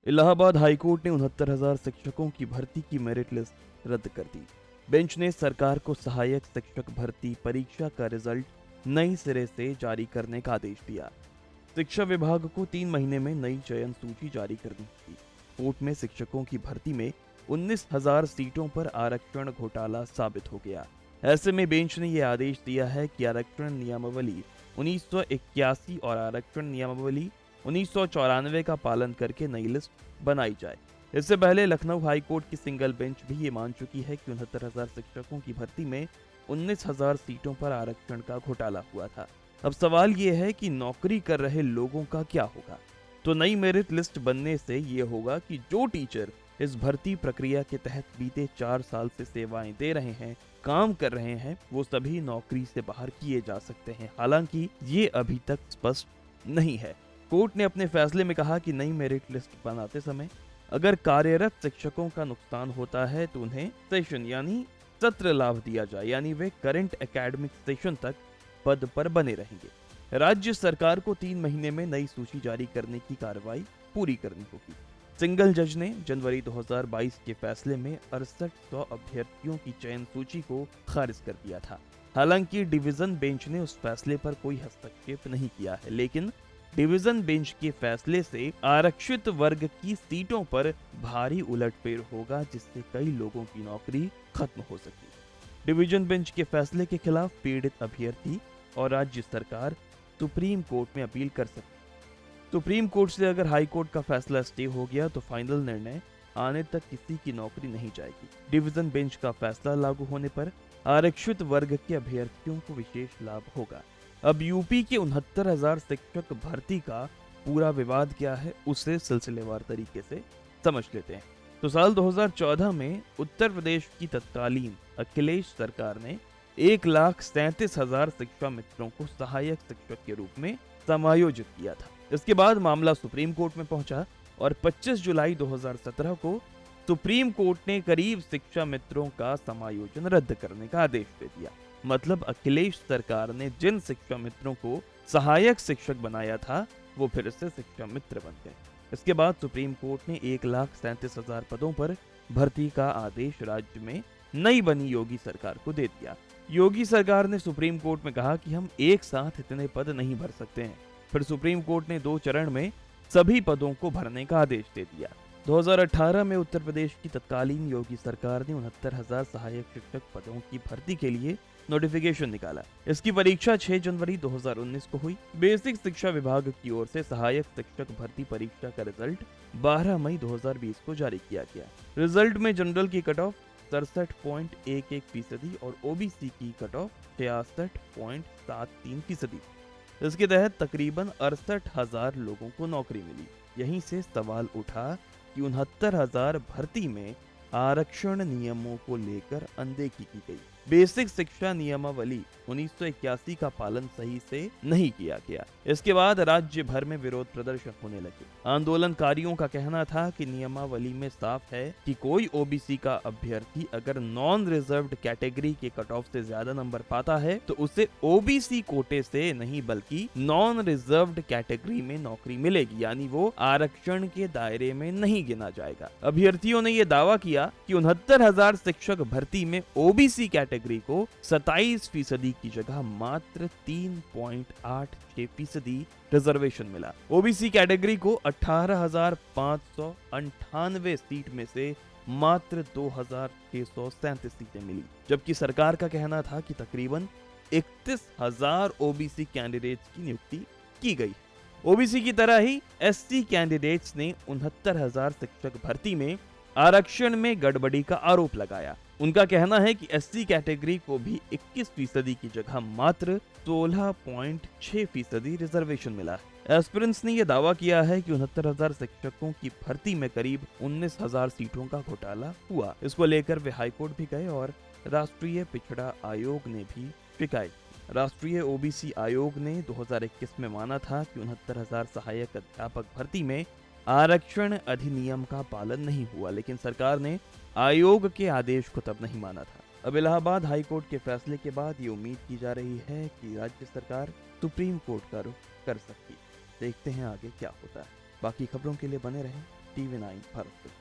Allahabad high court ने 69,000 शिक्षकों की भर्ती की मेरिट लिस्ट रद्द कर दी। बेंच ने सरकार को सहायक शिक्षक भर्ती परीक्षा का रिजल्ट नई सिरे से जारी करने का आदेश दिया। शिक्षा विभाग को 3 महीने में नई चयन सूची जारी करनी थी। कोर्ट में शिक्षकों की भर्ती में 19,000 सीटों पर आरक्षण घोटाला साबित हो गया। ऐसे में बेंच ने यह आदेश दिया है कि आरक्षण नियमावली 1981 और आरक्षण नियमावली 1994 का पालन करके नई लिस्ट बनाई जाए। इससे पहले लखनऊ हाईकोर्ट की सिंगल बेंच भी ये मान चुकी है कि 69,000 शिक्षकों की भर्ती में 19,000 सीटों पर आरक्षण का घोटाला हुआ था। अब सवाल ये है कि नौकरी कर रहे लोगों का क्या होगा। तो नई मेरिट लिस्ट बनने से ये होगा कि जो टीचर इस भर्ती प्रक्रिया के तहत बीते 4 साल से सेवाएं दे रहे हैं, काम कर रहे हैं, वो सभी नौकरी से बाहर किए जा सकते हैं। हालांकि ये अभी तक स्पष्ट नहीं है। कोर्ट ने अपने फैसले में कहा कि नई मेरिट लिस्ट बनाते समय अगर कार्यरत शिक्षकों का नुकसान होता है तो उन्हें सेशन यानी सत्र लाभ दिया जाए, यानी वे करंट एकेडमिक सेशन तक पद पर बने रहेंगे। राज्य सरकार को 3 महीने में नई सूची जारी करने की कार्रवाई पूरी करनी होगी। सिंगल जज ने जनवरी 2022 के फैसले में 6800 अभ्यर्थियों की चयन सूची को खारिज कर दिया था। हालांकि डिवीजन बेंच ने उस फैसले पर कोई हस्तक्षेप नहीं किया है, लेकिन डिवीजन बेंच के फैसले से आरक्षित वर्ग की सीटों पर भारी उलटफेर होगा, जिससे कई लोगों की नौकरी खत्म हो सकती है। डिवीजन बेंच के फैसले के खिलाफ पीड़ित अभ्यर्थी और राज्य सरकार सुप्रीम कोर्ट में अपील कर सकती है। सुप्रीम कोर्ट से अगर हाई कोर्ट का फैसला स्टे हो गया तो फाइनल निर्णय आने तक किसी की नौकरी नहीं जाएगी। डिवीजन बेंच का फैसला लागू होने पर आरक्षित वर्ग के अभ्यर्थियों को विशेष लाभ होगा। अब यूपी के 69,000 शिक्षक भर्ती का पूरा विवाद क्या है, उसे सिलसिलेवार तरीके से समझ लेते हैं। तो साल 2014 में उत्तर प्रदेश की तत्कालीन अखिलेश सरकार ने 1,37,000 शिक्षा मित्रों को सहायक शिक्षक के रूप में समायोजित किया था। इसके बाद मामला सुप्रीम कोर्ट में पहुंचा और 25 जुलाई 2017 को सुप्रीम कोर्ट ने करीब शिक्षा मित्रों का समायोजन रद्द करने का आदेश दे दिया। मतलब अखिलेश सरकार ने जिन शिक्षा मित्रों को सहायक शिक्षक बनाया था वो फिर से शिक्षा मित्र बन गए। इसके बाद सुप्रीम कोर्ट ने 1,37,000 पदों पर भर्ती का आदेश राज्य में नई बनी योगी सरकार को दे दिया। योगी सरकार ने सुप्रीम कोर्ट में कहा कि हम एक साथ इतने पद नहीं भर सकते हैं। फिर सुप्रीम कोर्ट ने 2 चरण में सभी पदों को भरने का आदेश दे दिया। 2018 में उत्तर प्रदेश की तत्कालीन योगी सरकार ने 69,000 सहायक शिक्षक पदों की भर्ती के लिए नोटिफिकेशन निकाला। इसकी परीक्षा 6 जनवरी 2019 को हुई। बेसिक शिक्षा विभाग की ओर से सहायक शिक्षक भर्ती परीक्षा का रिजल्ट 12 मई 2020 को जारी किया गया। रिजल्ट में जनरल की कट ऑफ 67.11% और ओबीसी की कट ऑफ 66.73%। इसके तहत तकरीबन 68,000 लोगों को नौकरी मिली। यहीं से सवाल उठा कि 69,000 भर्ती में आरक्षण नियमों को लेकर अनदेखी की गई। बेसिक शिक्षा नियमावली 1981 का पालन सही से नहीं किया गया। इसके बाद राज्य भर में विरोध प्रदर्शन होने लगे। आंदोलनकारियों का कहना था कि नियमावली में साफ है कि कोई ओबीसी का अभ्यर्थी अगर नॉन रिजर्व्ड कैटेगरी के कट ऑफ से ज्यादा नंबर पाता है तो उसे ओबीसी कोटे से नहीं बल्कि नॉन रिजर्व्ड कैटेगरी में नौकरी मिलेगी, यानी वो आरक्षण के दायरे में नहीं गिना जाएगा। अभ्यर्थियों ने यह दावा किया कि 69,000 शिक्षक भर्ती में ओबीसी कैटेगरी को 27% की जगह मात्र 3.86% रिजर्वेशन मिला। ओबीसी कैटेगरी को 18,598 सीट में से मात्र 2,637 सीटें मिली, जबकि सरकार का कहना था कि तकरीबन 31,000 ओबीसी कैंडिडेट्स की नियुक्ति की गई। ओबीसी की तरह ही एससी कैंडिडेट्स ने 69,000 शिक्षक भर्ती में आरक्षण में गड़बड़ी का आरोप लगाया। उनका कहना है कि एससी कैटेगरी को भी 21% की जगह मात्र 16.6% रिजर्वेशन मिला है। एस्पिरेंट्स ने यह दावा किया है कि 69,000 शिक्षकों की भर्ती में करीब 19,000 सीटों का घोटाला हुआ। इसको लेकर वे हाईकोर्ट भी गए और राष्ट्रीय पिछड़ा आयोग ने भी शिकायत की। राष्ट्रीय ओबीसी आयोग ने 2021 में माना था कि 69,000 सहायक अध्यापक भर्ती में आरक्षण अधिनियम का पालन नहीं हुआ, लेकिन सरकार ने आयोग के आदेश को तब नहीं माना था। अब इलाहाबाद हाई कोर्ट के फैसले के बाद ये उम्मीद की जा रही है कि राज्य सरकार सुप्रीम कोर्ट का रुख कर सकती है। देखते हैं आगे क्या होता है। बाकी खबरों के लिए बने रहें टीवी 9 भरतपुर।